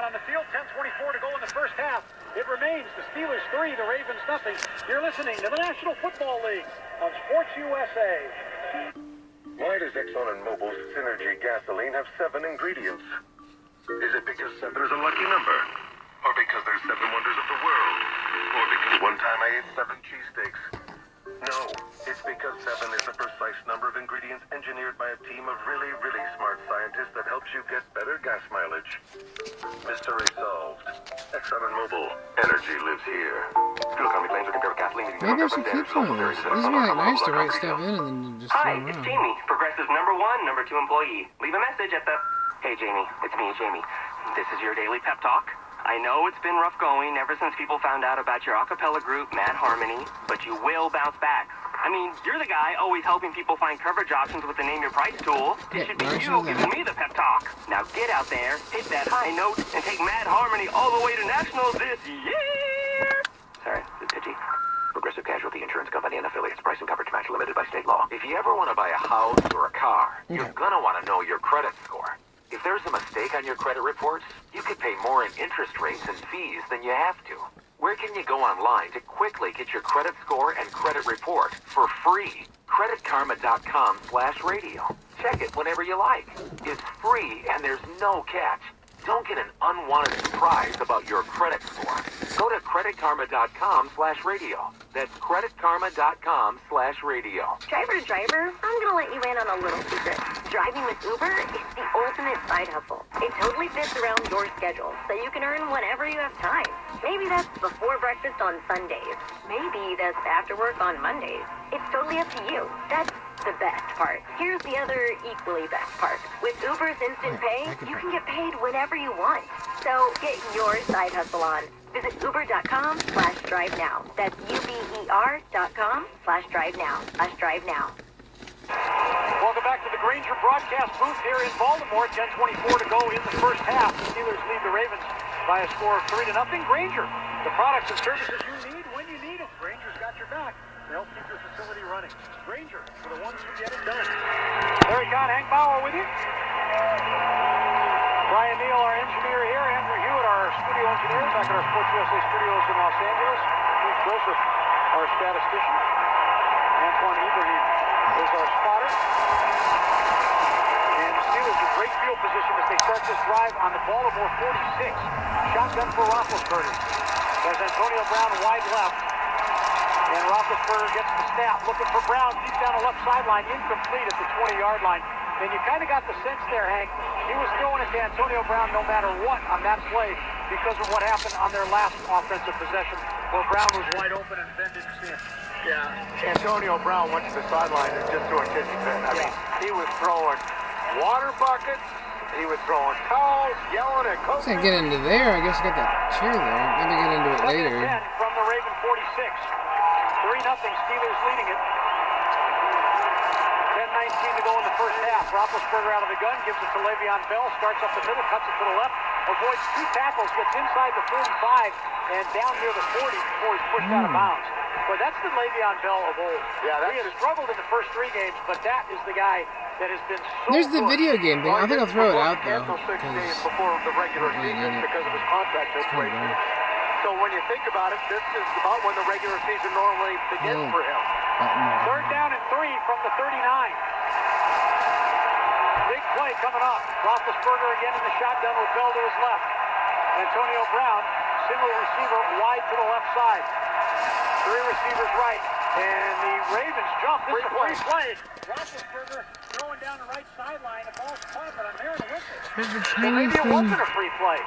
out on the field. 10:24 to go in the first half. It remains the Steelers 3, the Ravens nothing. You're listening to the National Football League on Sports USA. Why does Exxon and Mobil's Synergy gasoline have 7 ingredients? Is it because 7 is a lucky number? Or because there's 7 wonders of the world? Or because one time I ate 7 cheesesteaks? No, it's because 7 is the precise number of ingredients engineered by a team of really, really smart scientists that helps you get better gas mileage. Mystery solved. Exxon and Mobil. Energy lives here. Fuel economy claims are compared with gasoline. Maybe I should keep some of this. This would be like nice to write stuff in and then just Hi, throw it's around. Jamie, Progressive's #1, #2 employee. Leave a message at the... Hey, Jamie, it's me, Jamie. This is your daily pep talk. I know it's been rough going ever since people found out about your a cappella group, Mad Harmony, but you will bounce back. I mean, you're the guy always helping people find coverage options with the Name Your Price tool. It should be you giving me the pep talk. Now get out there, hit that high note, and take Mad Harmony all the way to nationals this year. Sorry, it's pitchy. Progressive Casualty Insurance Company and affiliates. Price and coverage match limited by state law. If you ever want to buy a house or a car, you're going to want to know your credit score. If there's a mistake on your credit reports, you could pay more in interest rates and fees than you have to. Where can you go online to quickly get your credit score and credit report for free? CreditKarma.com/radio. Check it whenever you like. It's free and there's no catch. Don't get an unwanted surprise about your credit score. Go to CreditKarma.com/radio. That's CreditKarma.com/radio. Driver to driver, I'm gonna let you in on a little secret. Driving with Uber is the ultimate side hustle. It totally fits around your schedule, so you can earn whenever you have time. Maybe that's before breakfast on Sundays. Maybe that's after work on Mondays. It's totally up to you. That's the best part. Here's the other equally best part. With Uber's Instant Pay, you can get paid whenever you want. So get your side hustle on. Visit uber.com/drive now. That's uber.com/drive now. Welcome back to the Grainger broadcast booth here in Baltimore. 10:24 to go in the first half. The Steelers lead the Ravens by a score of 3-0. Grainger, the products and services you need when you need it. Grainger's got your back to help keep your facility running. Grainger, for the ones who get it done. Larry Kahn, Hank Bauer with you. Brian Neal, our engineer here. Andrew Hewitt, our studio engineer, back at our Sports USA studios in Los Angeles. Keith Joseph, our statistician. Antoine Ibrahim is our spotter. And the Steelers in great field position as they start this drive on the Baltimore 46. Shotgun for Roethlisberger. There's Antonio Brown wide left. And Roethlisberger gets the snap. Looking for Brown deep down the left sideline. Incomplete at the 20-yard line. And you kind of got the sense there, Hank. He was throwing it to Antonio Brown no matter what on that play because of what happened on their last offensive possession where Brown was wide open and Ben didn't see him. Yeah, Antonio Brown went to the sideline and just threw a kidney fit. I mean, he was throwing water buckets. He was throwing towels, yelling at coaches. Can't get into there. I guess I got that chair there. Maybe get into it later. 10 from the Raven 46. 3-0, Steelers leading it. 10:19 to go in the first half. Roethlisberger out of the gun, gives it to Le'Veon Bell, starts up the middle, cuts it to the left, avoids 2 tackles, gets inside the 45 and down near the 40 before he's pushed out of bounds. But that's the Le'Veon Bell of old. Yeah, he has struggled in the first 3 games, but that is the guy that has been so There's the video game thing. I think I'll throw it out though. Cancel 6 days before the regular season because of his contract situation. So when you think about it, this is about when the regular season normally begins for him. Third down and 3 from the 39. Big play coming up. Roethlisberger again in the shotgun with Bell to his left. Antonio Brown, single receiver wide to the left side. 3 receivers right. And the Ravens jump. This is a free play. Roethlisberger throwing down the right sideline. The ball's caught, but I'm hearing a whistle. There's a So tiny maybe it thing. wasn't a free play.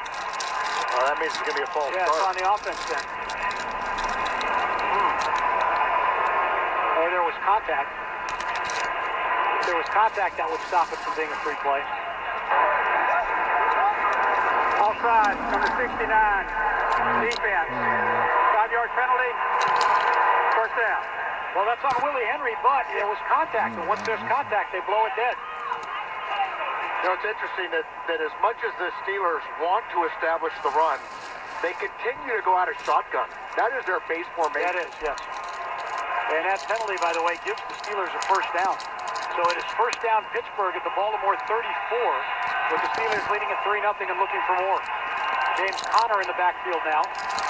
Well, that means it's going to be a false Yeah, start. it's on the offense then. Or there was contact. If there was contact, that would stop it from being a free play. Offside, number 69. Defense. 5-yard penalty. First down. Well, that's on Willie Henry, but there was contact. And once there's contact, they blow it dead. You know, it's interesting that as much as the Steelers want to establish the run, they continue to go out of shotgun. That is their base formation. That is, yes. And that penalty, by the way, gives the Steelers a first down. So it is first down Pittsburgh at the Baltimore 34, with the Steelers leading at 3-0 and looking for more. James Conner in the backfield now.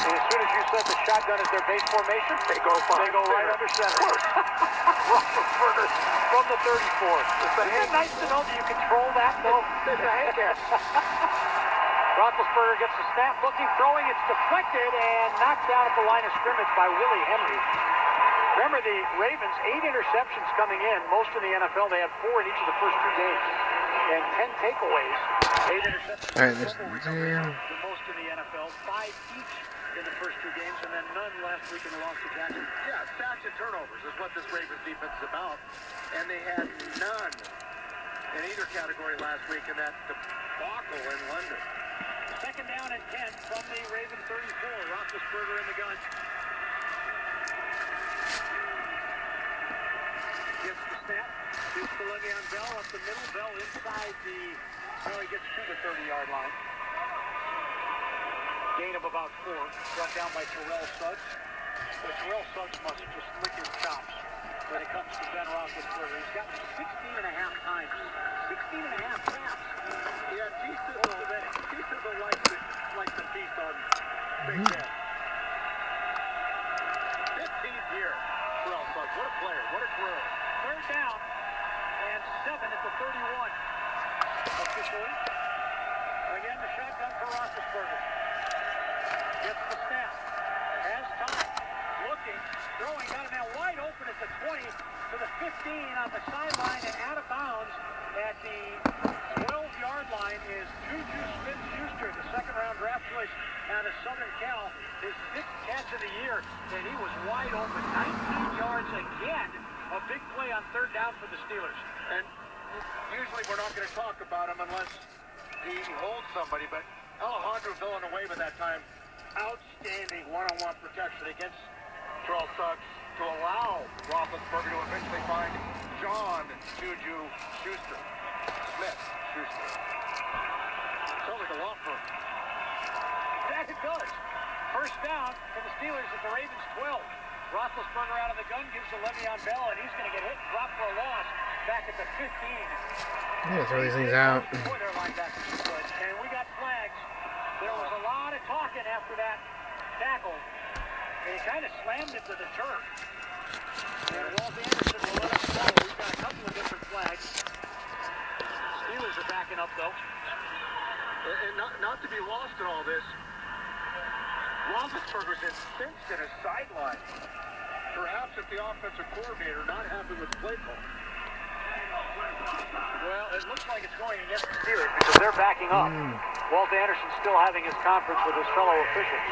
And as soon as you said the shotgun is their base formation, they go right under center. Roethlisberger from the 34. Isn't it nice to know that you control that, though? It's a hand catch. Roethlisberger gets the snap, looking, throwing. It's deflected and knocked down at the line of scrimmage by Willie Henry. Remember, the Ravens, 8 interceptions coming in. Most in the NFL, they had 4 in each of the first 2 games. And 10 takeaways. 8 interceptions. All right, The most in the NFL. 5 each in the first 2 games, and then none last week in the loss to Jackson. Yeah, sacks and turnovers is what this Ravens defense is about. And they had none in either category last week in that debacle in London. Second down and 10 from the Raven 34. Roethlisberger in the gun. Gets the snap. Gives to Le'Veon Bell up the middle. Bell inside the... Well, he gets to the 30-yard line. Gain of about 4. Brought down by Terrell Suggs. But Terrell Suggs must just lick his chops when it comes to Ben Roethlisberger. He's got 16 and a half times. 16 and a half taps. Yeah, Jesus will like the feast on Big Ben. 15th year. Terrell Suggs, what a player, what a career. Third down and 7 at the 31. Officially. Again, the shotgun for Roethlisberger. Gets the snap. Has time. Looking. Throwing. Got a man wide open at the 20 to the 15 on the sideline and out of bounds at the 12-yard line is Juju Smith-Schuster, the second-round draft choice out of Southern Cal. His 6th catch of the year, and he was wide open. 19 yards again. A big play on third down for the Steelers. And usually we're not going to talk about him unless he holds somebody, but Alejandro Villanueva that time, outstanding one-on-one protection against Terrell Suggs to allow Roethlisberger to eventually find John Juju Schuster. Smith-Schuster. Sounds like a law firm. That it does. First down for the Steelers at the Ravens 12. Roethlisberger out of the gun, gives to Le'Veon Bell, and he's going to get hit and drop for a loss back at the 15. I'm gonna throw these things out. Boy, their linebackers are good. And we got flags. There was a lot of talking after that tackle. And he kind of slammed into the turf. And Walt Anderson will let us know. We've got a couple of different flags. Steelers are backing up, though. And not to be lost in all this, Roethlisberger's incensed in his sideline. Perhaps if the offensive coordinator not happy with the play call. Well, it looks like it's going against the Steelers because they're backing up. Walt Anderson still having his conference with his fellow officials.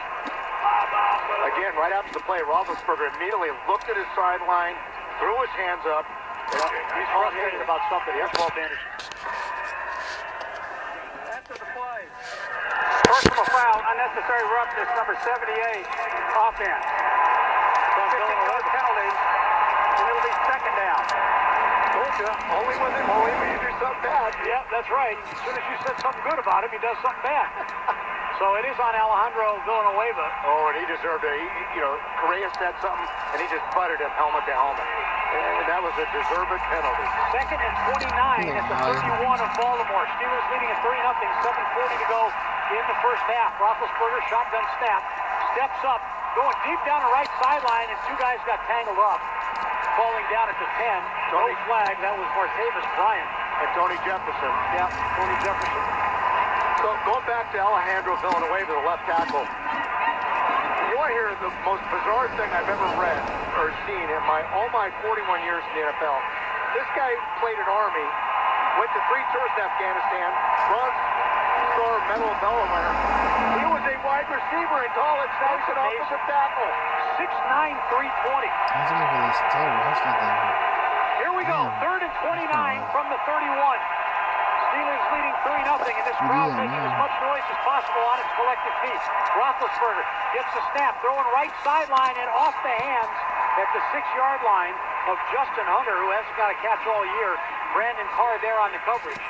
Again, right after the play, Roethlisberger immediately looked at his sideline, threw his hands up. He's frustrated about something. Here's Walt Anderson. After the play. Personal foul, unnecessary roughness, number 78, offense. From Villanova penalties, and it'll be second down. Told you, only when you do something bad. Yep, that's right. As soon as you said something good about him, he does something bad. So it is on Alejandro Villanueva. Oh, and he deserved it. Correa said something, and he just butted him helmet to helmet. And that was a deserved penalty. Second and 29 at the 31 of Baltimore. Steelers leading at 3-0, 7:40 to go in the first half. Roethlisberger, shotgun snap, steps up, going deep down the right sideline, and 2 guys got tangled up. Falling down at the 10. No flag. That was Martavis Bryant. And Tony Jefferson. Yeah, Tony Jefferson. So going back to Alejandro Villanueva, the left tackle. You want to hear the most bizarre thing I've ever read or seen in all my 41 years in the NFL. This guy played in Army, went to 3 tours in Afghanistan, Bronze Star Medal of Valor winner. He was a wide receiver in college. Now he's an offensive tackle. 6'9", 320. That's only for this total. That's not that hard. Here we go. Third and 29 from the 31. Steelers leading 3-0, and this crowd making as much noise as possible on its collective feet. Roethlisberger gets the snap, throwing right sideline and off the hands at the 6-yard line of Justin Hunter, who hasn't got a catch all year. Brandon Carr there on the coverage.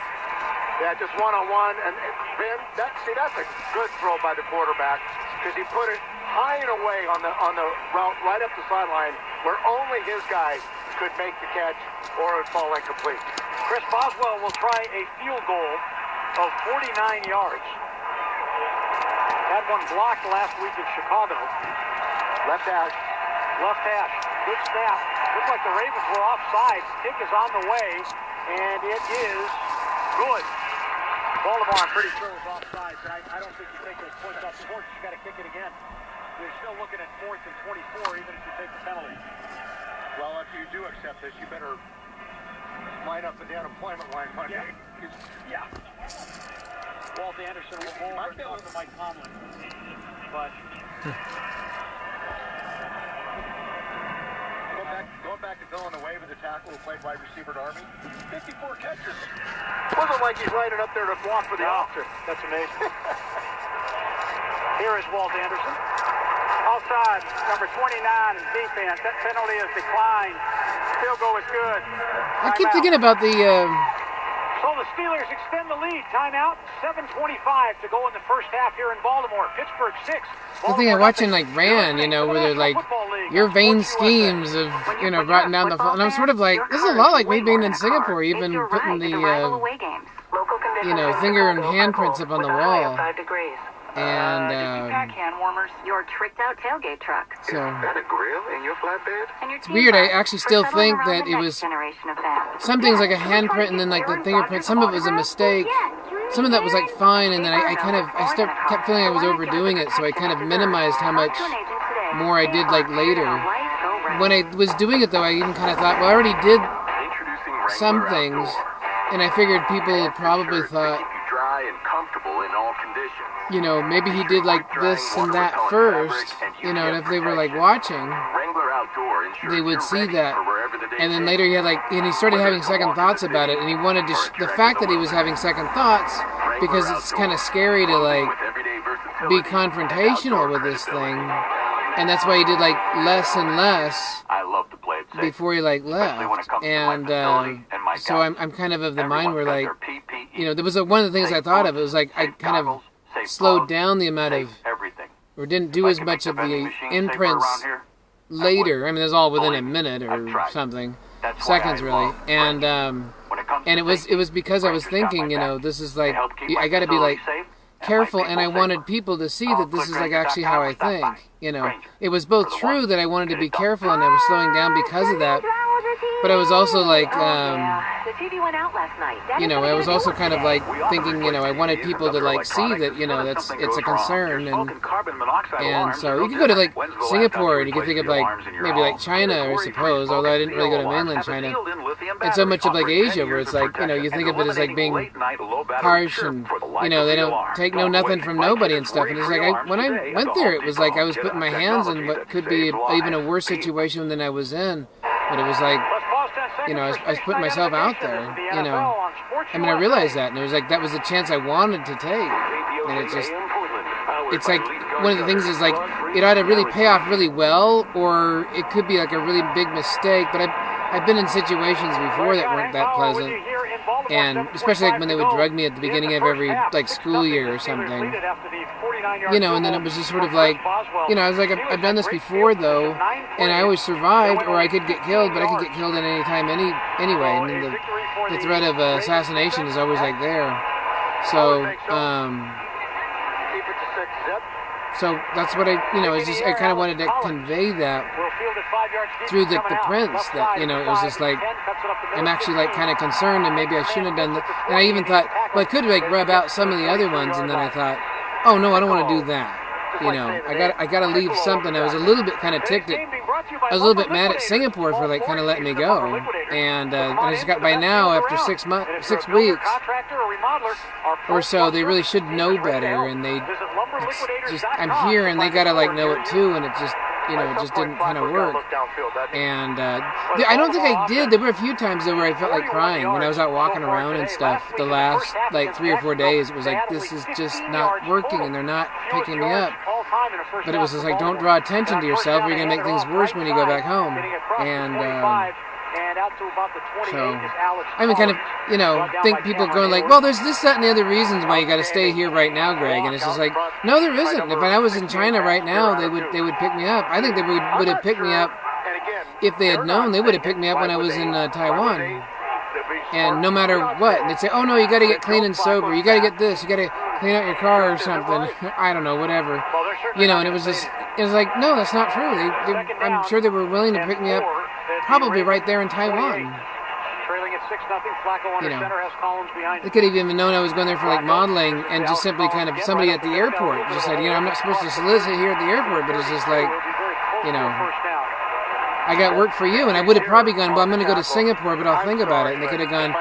Yeah, just one-on-one. And Ben, that's a good throw by the quarterback because he put it high and away on the route right up the sideline where only his guy could make the catch or it would fall incomplete. Chris Boswell will try a field goal of 49 yards. Had one blocked last week in Chicago. Left hash. Left hash. Good snap. Looked like the Ravens were offside. Kick is on the way, and it is good. Baltimore, I'm pretty sure, was offside, but I don't think you take those points off the board. You got to kick it again. You're still looking at 4th and 24, even if you take the penalty. Well, if you do accept this, you better line up at the unemployment line Monday. Yeah. Walt Anderson will go over and talk to Mike Tomlin. But going back to Villanova with the tackle who played wide receiver at Army, 54 catches. Wasn't like he's lining up there to block for the officer. That's amazing. Here is Walt Anderson. Outside, number 29 in defense. That penalty is declined. Field goal is good. I keep thinking about the. So the Steelers extend the lead. Timeout. 7:25 to go in the first half here in Baltimore. Pittsburgh 6. The thing I'm watching like Ran, you know, where they're like your vain schemes of, you know, brought down the, and I'm sort of like, this is a lot like me being in Singapore, even putting the, you know, finger and handprints up on the wall. And hand warmers, your tricked out tailgate truck. so That a grill in your flatbed? And your it's weird. I actually still think that it was generation of that. some things like a handprint and then like the fingerprint. Some of it was a mistake. Some of that was like fine, and then I kept feeling I was overdoing it, so I kind of minimized how much more I did like later. When I was doing it though, I even kind of thought, well, I already did some things, and I figured people probably thought, Dry and comfortable in all conditions. you know, maybe he did like this and that first, you know, and if they were like watching, Wrangler Outdoor ensures they would you're see ready that. for wherever the day And then takes later he had like, and he started having second thoughts about it, and he wanted to, the fact that he was having second thoughts, because it's kind of scary to like with everyday versatility be and confrontational with this thing, and that's why he did like less and less I love to play it safe. before he like Especially when it left. comes to my And facility and my so I'm kind of the mind where like, Everyone's got their PPE. you know, there was one of the things I thought of, it was like I Safe kind of goggles, safe slowed gloves, down the amount safe of, everything. or didn't do If I as can much make of the vending the machine safer imprints around here, later. I mean, there's all within a Believe me, minute I've or tried. something, That's why seconds I really. love And When it comes and to it was safety, because I was Rangers got thinking, my you know, back. this is They like, help keep I my got to be like facility safe and careful, my and I people wanted safer. people to see I'll that this click is like actually how I Ranger.com think. You know, Ranger. it was both For the true one, that I wanted to get be it done. careful and I was slowing down because of that, but I was also like, The TV went out last night. you know, I was also kind of like thinking, you know, I wanted people to like see that, you know, it's a concern, and so you could go to like Singapore and you could think of like maybe like China, I suppose, although I didn't really go to mainland China, and so much of like Asia where it's like, you know, you think of it as like being harsh and, you know, they don't take no nothing from nobody and stuff, and it's like when I went there, it was like I was putting my hands in what could be even a worse situation than I was in, but it was like, you know, I was putting myself out there, you know. I mean, I realized that, and it was like that was a chance I wanted to take, and it's like one of the things is like it ought to really pay off really well, or it could be like a really big mistake. But I've been in situations before that weren't that pleasant, and especially like when they would drug me at the beginning of every like school year or something, you know, and then it was just sort of like, you know, I was like, I've done this before though, and I always survived, or I could get killed, but I could get killed at any time anyway. I mean, the threat of assassination is always like there. So, so that's what I, you know, it's just I kind of wanted to convey that through the prints, that, you know, it was just like I'm actually like kind of concerned, and maybe I shouldn't have done that. And I even thought, well, I could like rub out some of the other ones, and then I thought, oh no, I don't want to do that. You know, I got to leave something. I was a little bit kind of ticked at, I was a little bit mad at Singapore for like kind of letting me go, and I just got by now after 6 weeks or so, they really should know better, and it's just I'm here and they got to like know it too, and it just, you know, it just didn't kind of work. And I don't think I did. There were a few times though where I felt like crying when I was out walking around and stuff. The last like 3 or 4 days, it was like, this is just not working, and they're not picking me up. But it was just like, don't draw attention to yourself, or you're gonna make things worse when you go back home. And so I mean, kind of, you know, think people going like, well, there's this, that, and the other reasons why you got to stay here right now, Greg. And it's just like, no, there isn't. If I was in China right now, they would pick me up. I think they would have picked me up if they had known. They would have picked me up when I was in Taiwan. And no matter what, they'd say, oh no, you got to get clean and sober. You got to get this. You got to. clean out your car or something. I don't know, whatever. You know, and it was like, no, that's not true. I'm sure they were willing to pick me up probably right there in Taiwan. Trailing at 6-0. Flacco under center has Collins behind. They could have even known I was going there for like modeling, and just simply kind of somebody at the airport just said, you know, I'm not supposed to solicit here at the airport, but it's just like, you know, I got work for you, and I would have probably gone, well, I'm going to go to Singapore, but I'll think about it. And they could have gone,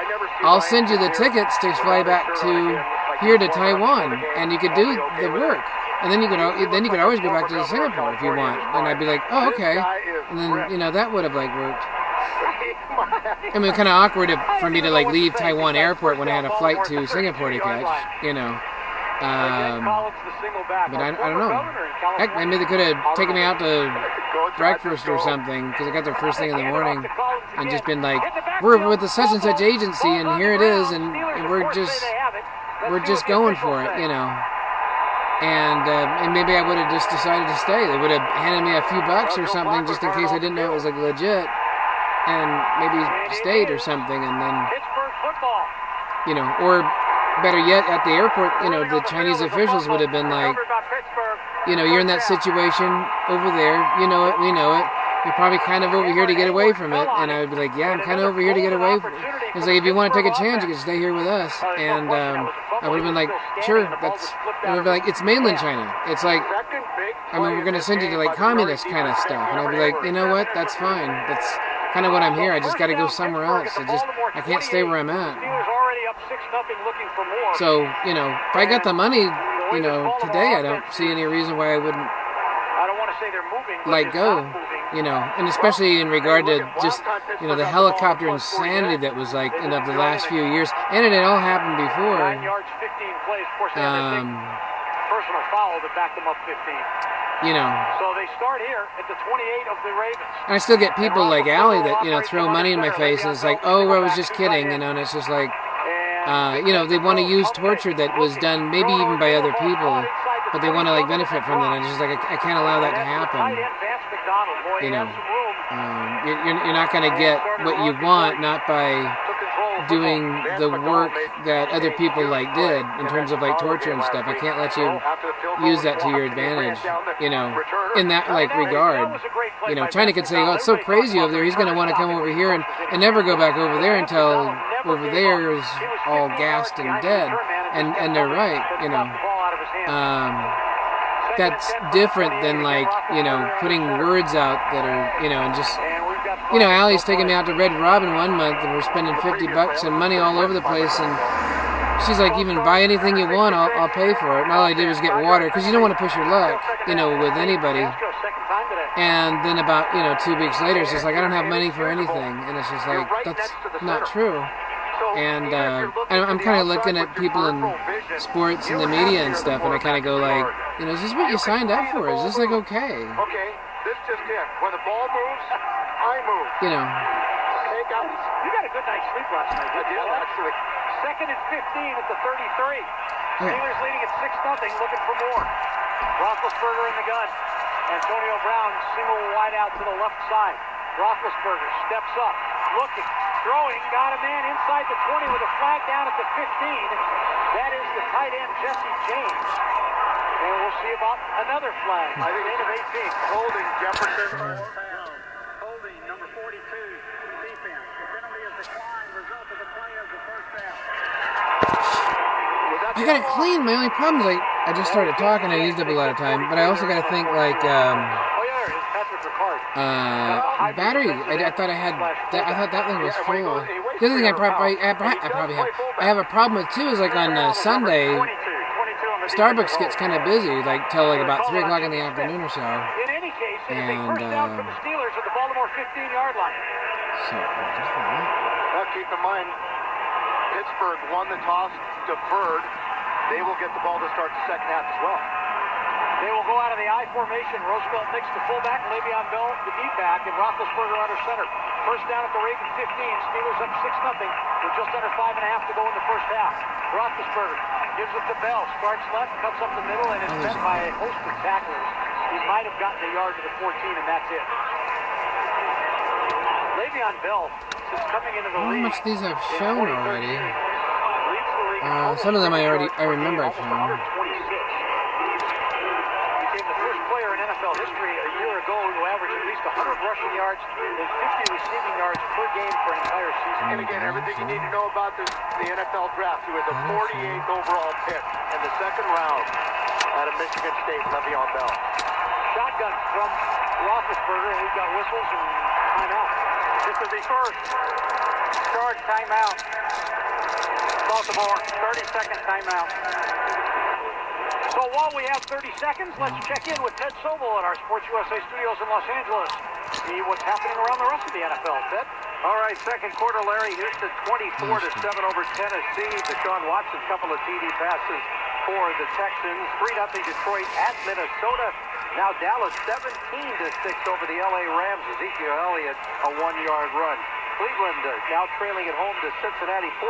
I'll send you the tickets to fly back to here to Taiwan, and you could do the work. And then you could always go back to Singapore if you want. And I'd be like, oh, okay. And then, you know, that would have like worked. I mean, kind of awkward for me to like leave Taiwan airport when I had a flight to Singapore to catch, you know. But I don't know. Heck, maybe they could have taken me out to breakfast or something, because I got there first thing in the morning, and just been like, we're with the such and such agency, and here it is, and we're just going for it, you know. And maybe I would have just decided to stay. They would have handed me a few bucks or something just in case I didn't know it was like legit, and maybe stayed or something, and then, you know, or better yet, at the airport, you know, the Chinese officials would have been like, you know, you're in that situation over there, you know it, we know it, you're probably kind of over here to get away from it, and I would be like, yeah, I'm kind of over here to get away from it. It's like, if you want to take a chance, you can stay here with us, and I would have been like, sure, I would be like, it's mainland China, it's like, I mean, we're going to send you to like communist kind of stuff, and I'd be like, you know what, that's fine, that's kind of what I'm here, I just got to go somewhere else, I can't stay where I'm at. So, you know, if I got the money, you know, today, I don't see any reason why I wouldn't let go, you know, and especially in regard to just, you know, the helicopter insanity that was like, you know, the last few years, and it had all happened before. 9 yards, 15 plays. Of course, they had a big personal foul that backed them up 15. You know. So they start here at the 28 of the Ravens. And I still get people like Allie that, you know, throw money in my face, and it's like, oh, I was just kidding, you know, and it's just like, you know, they want to use torture that was done maybe even by other people, but they want to like benefit from that. And it's just like, I can't allow that to happen. You know, you're not going to get what you want, not by doing the work that other people like did in terms of like torture and stuff. I can't let you use that to your advantage, you know, in that like regard. You know, China could say, oh, it's so crazy over there, he's going to want to come over here and never go back over there until over there is all gassed and dead, and they're right, you know. That's different than like, you know, putting words out that are, you know, and just, you know, Allie's taking me out to Red Robin one month, and we're spending $50 and money all over the place, and she's like, even buy anything you want, I'll pay for it. And all I did was get water, because you don't want to push your luck, you know, with anybody. And then about, you know, 2 weeks later, it's just like, I don't have money for anything, and it's just like, that's not true. And I'm kind of looking at people in sports and the media and stuff, and I kind of go like, you know, is this what you signed up for? Is this like okay? Okay, this just in. When the ball moves, I move. You know. You got a good night's sleep last night. I did, actually. 2nd and 15 at the 33. Steelers leading at 6-0, looking for more. Roethlisberger in the gun. Antonio Brown single wide out to the left side. Roethlisberger steps up, looking, throwing, got a man inside the 20 with a flag down at the 15. That is the tight end, Jesse James. And we'll see about another flag. I think it's of 18. Holding Jefferson. Holding number 42, defense. The penalty is declined. Result of the play is the first down. I got it clean. My only problem is like, I just started talking. I used up a lot of time, but I also got to think like, battery. I thought I had. I thought that thing was full. The other thing I probably have. I have a problem with too is like on Sunday, Starbucks gets kind of busy, like till like about 3 o'clock in the afternoon or so. In any case, it is a first down for the Steelers at the Baltimore 15-yard line. So, now keep in mind, Pittsburgh won the toss, deferred. They will get the ball to start the second half as well. They will go out of the I formation. Roosevelt Nix the fullback, Le'Veon Bell the deep back, and Roethlisberger under center. First down at the Raven 15. Steelers up 6-0 with just under 5.5 to go in the first half. Roethlisberger gives it to Bell. Starts left, cuts up the middle, and is met by a host of tacklers. He might have gotten a yard to the 14, and that's it. Le'Veon Bell is coming into the league. How much these have shown already? Leads the league. in total Some of them I yards per remember. game, almost 126. Became the first player in NFL history a year ago who averaged at least 100 rushing yards and 50 receiving yards per game for an entire season. And again, everything you need to know about the NFL draft. He was a 48th overall pick in the second round out of Michigan State, Le'Veon Bell. Shotgun from Roethlisberger, and we've got whistles and timeout. This is the first charge timeout. Baltimore, 30-second timeout. So while we have 30 seconds, let's check in with Ted Sobel at our Sports USA studios in Los Angeles. See what's happening around the rest of the NFL. Ted? All right, second quarter, Larry. Houston 24-7 over Tennessee. Deshaun Watson, couple of TD passes for the Texans. 3-0 Detroit at Minnesota. Now Dallas 17-6 over the LA Rams. Ezekiel Elliott, a 1-yard run. Cleveland now trailing at home to Cincinnati 14-0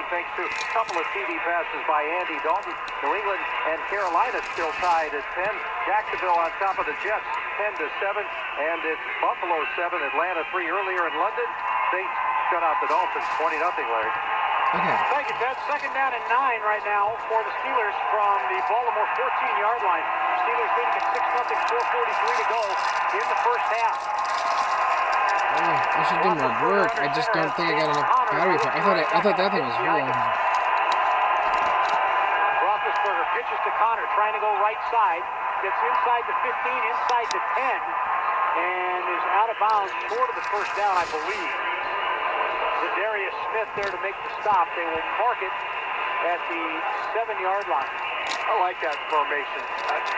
thanks to a couple of TD passes by Andy Dalton. New England and Carolina still tied at 10. Jacksonville on top of the Jets 10-7. And it's Buffalo 7, Atlanta 3 earlier in London. Saints shut out the Dolphins 20-0, Larry. Okay. Thank you, Ted. Second down and 9 right now for the Steelers from the Baltimore 14-yard line. Steelers leading at 6-0, 4:43 to go in the first half. I should do more work. I just don't think I got enough battery power. I thought that thing was full. Roethlisberger pitches to Connor, trying to go right side. Gets inside the 15, inside the 10, and is out of bounds short of the first down, I believe. Darius Smith there to make the stop. They will mark it at the 7-yard line. I like that formation.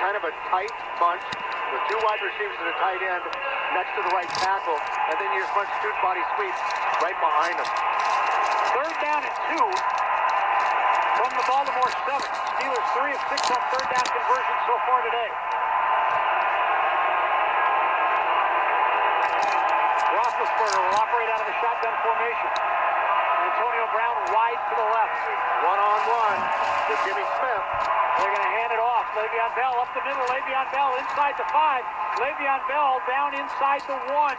Kind of a tight bunch with two wide receivers and a tight end next to the right tackle, and then you just bunch two body sweep right behind them. Third down and 2 from the Baltimore 7. Steelers 3 of 6 on third down conversion so far today. Roethlisberger will operate out of the shotgun formation. Antonio Brown wide to the left. One-on-one with Jimmy Smith. They're going to hand it off. Le'Veon Bell up the middle. Le'Veon Bell inside the 5. Le'Veon Bell down inside the 1.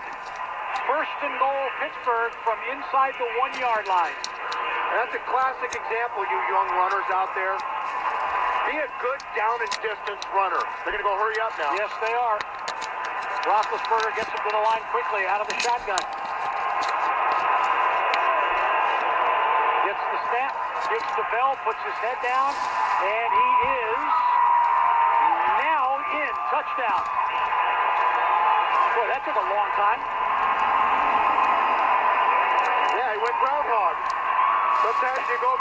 First and goal, Pittsburgh from inside the 1-yard line. That's a classic example, you young runners out there. Be a good down and distance runner. They're going to go hurry up now. Yes, they are. Roethlisberger gets him to the line quickly out of the shotgun. Gets the snap, gives to Bell, puts his head down, and he is now in. Touchdown. Boy, that took a long time. Yeah, he went groundhog. Sometimes you go